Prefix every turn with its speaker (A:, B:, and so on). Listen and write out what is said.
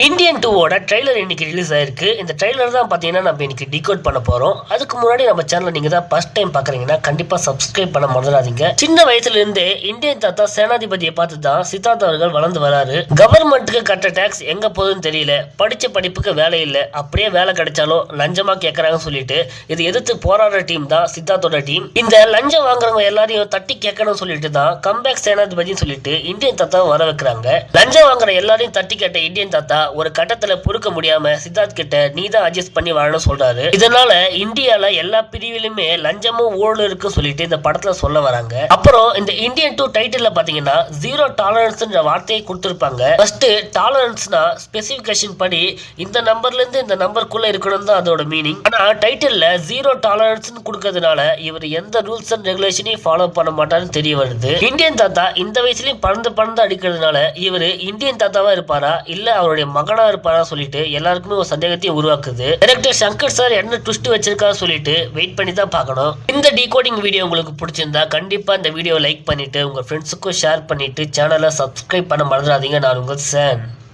A: Indian 2 trailer இன்னைக்கு release ஆயிருக்கு. இந்த ட்ரெய்லர் தான் பார்த்தீங்கன்னா நம்ம இன்னைக்கு டிகோட் பண்ண போறோம். அதுக்கு முன்னாடி நம்ம சேனலை நீங்க தான் ஃபர்ஸ்ட் டைம் பார்க்குறீங்கன்னா கண்டிப்பா சப்ஸ்கிரைப் பண்ண மறந்துடாதீங்க. சின்ன வயசுல இருந்தே இந்தியன் தாத்தா சேனாதிபதியை பார்த்து தான் சித்தார்த் அவர்கள் வளர்ந்து வராரு. கவர்மெண்ட்டுக்கு கட்ட டாக்ஸ் எங்க போகுதுன்னு தெரியல, படிச்ச படிப்புக்கு வேலை இல்லை, அப்படியே வேலை கிடைச்சாலும் லஞ்சமா கேட்கறாங்கன்னு சொல்லிட்டு இது எதிர்த்து போராடுற டீம் தான் சித்தார்த்தோட டீம். இந்த லஞ்சம் வாங்குறவங்க எல்லாரையும் தட்டி கேட்கணும்னு சொல்லிட்டு தான் கம்பேக் சேனாதிபதினு சொல்லிட்டு இந்தியன் தாத்தா வர வைக்கிறாங்க. லஞ்சம் வாங்குற எல்லாரையும் தட்டி கேட்ட இந்தியன் தாத்தா ஒரு கட்டத்துல பொறுக்க முடியாம சித்தார்த் கிட்ட நீ தான் அட்ஜஸ்ட் பண்ணி வாழணும் சொல்றாரு. இதனால இந்தியால எல்லா பிரிவிலுமே லஞ்சமும் ஊழல் இருக்கு சொல்லிட்டு இந்த படத்துல சொல்ல வராங்க. அப்புறம் இந்த இந்தியன் 2 டைட்டில்ல பாத்தீங்கன்னா ஜீரோ டாலரன்ஸ்ன்ற வார்த்தையை கொடுத்திருப்பாங்க. ஃபர்ஸ்ட் டாலரன்ஸ்னா ஸ்பெசிபிகேஷன் படி இந்த நம்பர்ல இருந்து இந்த நம்பருக்குள்ள இருக்கணும் தான் அதோட மீனிங். ஆனா டைட்டில்ல ஜீரோ டாலரன்ஸ் கொடுக்கறதுனால இவர் எந்த ரூல்ஸ் அண்ட் ரெகுலேஷனையும் ஃபாலோ பண்ண மாட்டாருன்னு தெரிய வருது. இந்தியன் தாத்தா இந்த வயசுலயும் பறந்து அடிக்கிறதுனால இவர் இந்தியன் தாத்தாவா இருப்பாரா இல்ல அவருடைய மகனா இருப்பாரா சொல்லிட்டு எல்லாருக்குமே ஒரு சந்தேகத்தையும் உருவாக்குது. டைரக்டர் சங்கர் சார் என்ன ட்விஸ்ட் வச்சிருக்கா சொல்லிட்டு வெயிட் பண்ணி தான் பார்க்கணும். இந்த டீகோடிங் வீடியோ உங்களுக்கு பிடிச்சிருந்தா கண்டிப்பா இந்த வீடியோ லைக் பண்ணிட்டு உங்க ஃப்ரெண்ட்ஸுக்கும் ஷேர் பண்ணிட்டு சேனலை சப்ஸ்கிரைப் பண்ண மறந்துடாதீங்க. நான் உங்கள் சேன்.